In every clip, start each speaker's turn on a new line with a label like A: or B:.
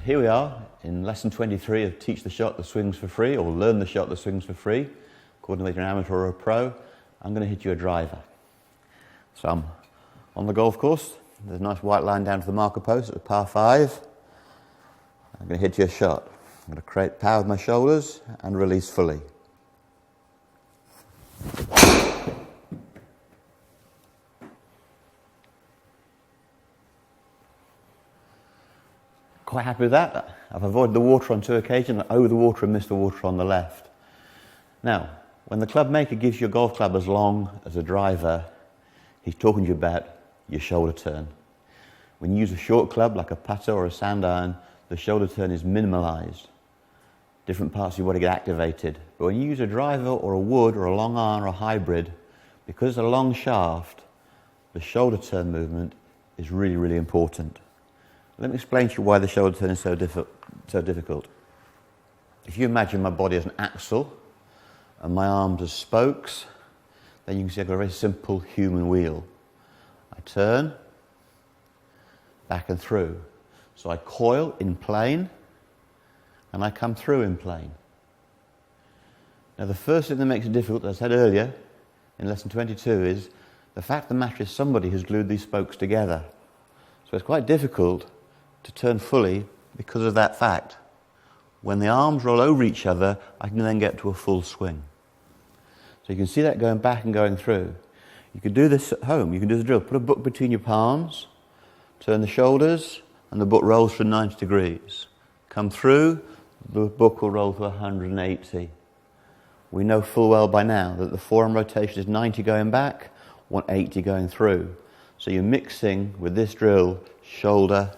A: here we are in lesson 23 of Teach the Shot that swings for free, or Learn the Shot that swings for free. According to whether you're an amateur or a pro, I'm going to hit you a driver. So I'm on the golf course. There's a nice white line down to the marker post at the par 5. I'm going to hit you a shot. I'm going to create power with my shoulders and release fully. Quite happy with that. I've avoided the water on 2 occasions, over the water and missed the water on the left. Now, when the club maker gives you a golf club as long as a driver, he's talking to you about your shoulder turn. When you use a short club like a putter or a sand iron, the shoulder turn is minimalised. Different parts of your body get activated. But when you use a driver or a wood or a long iron or a hybrid, because it's a long shaft, the shoulder turn movement is really, really important. Let me explain to you why the shoulder turn is so difficult. If you imagine my body as an axle and my arms as spokes, then you can see I've got a very simple human wheel. I turn, back and through. So I coil in plane, and I come through in plane. Now the first thing that makes it difficult, as I said earlier in lesson 22, is the fact of the matter is somebody has glued these spokes together. So it's quite difficult to turn fully because of that fact. When the arms roll over each other, I can then get to a full swing. So you can see that going back and going through. You can do this at home. You can do the drill. Put a book between your palms, turn the shoulders, and the book rolls for 90 degrees. Come through, the book will roll to 180. We know full well by now that the forearm rotation is 90 going back, 180 going through. So you're mixing with this drill shoulder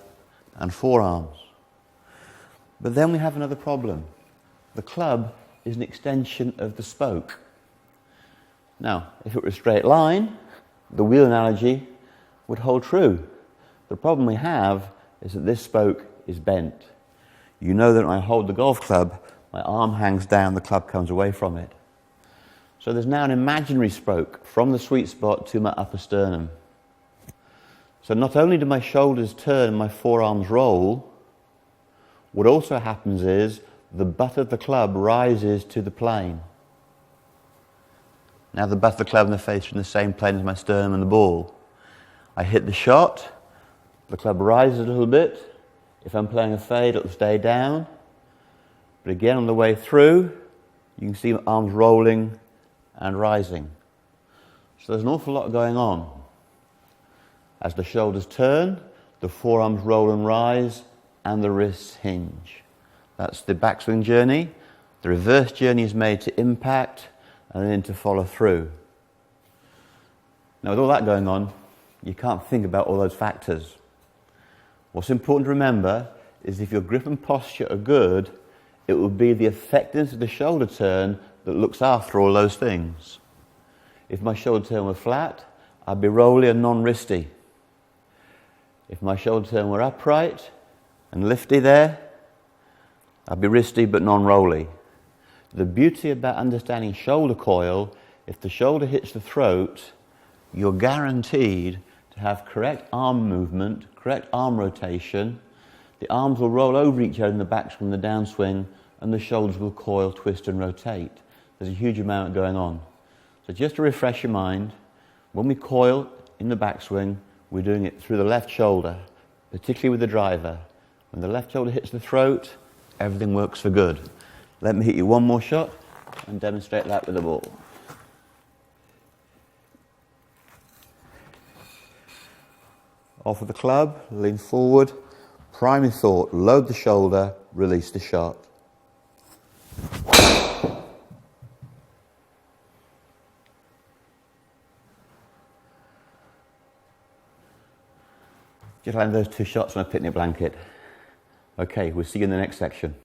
A: and forearms. But then we have another problem. The club is an extension of the spoke. Now, if it were a straight line, the wheel analogy would hold true. The problem we have is that this spoke is bent. You know that when I hold the golf club, my arm hangs down, the club comes away from it. So there's now an imaginary spoke from the sweet spot to my upper sternum. So not only do my shoulders turn and my forearms roll, what also happens is the butt of the club rises to the plane. Now the butt of the club and the face are in the same plane as my sternum and the ball. I hit the shot, the club rises a little bit. If I'm playing a fade, it'll stay down. But again, on the way through, you can see my arms rolling and rising. So there's an awful lot going on. As the shoulders turn, the forearms roll and rise, and the wrists hinge. That's the backswing journey. The reverse journey is made to impact and then to follow through. Now with all that going on, you can't think about all those factors. What's important to remember is if your grip and posture are good, it will be the effectiveness of the shoulder turn that looks after all those things. If my shoulder turn were flat, I'd be rolly and non-wristy. If my shoulder turn were upright and lifty there, I'd be wristy but non-rolly. The beauty about understanding shoulder coil, if the shoulder hits the throat, you're guaranteed to have correct arm movement, correct arm rotation. The arms will roll over each other in the backswing and the downswing, and the shoulders will coil, twist and rotate. There's a huge amount going on. So just to refresh your mind, when we coil in the backswing, we're doing it through the left shoulder, particularly with the driver. When the left shoulder hits the throat, everything works for good. Let me hit you one more shot and demonstrate that with the ball. Off with the club, lean forward, priming thought, load the shoulder, release the shot. Just land those 2 shots on a picnic blanket. Okay, we'll see you in the next section.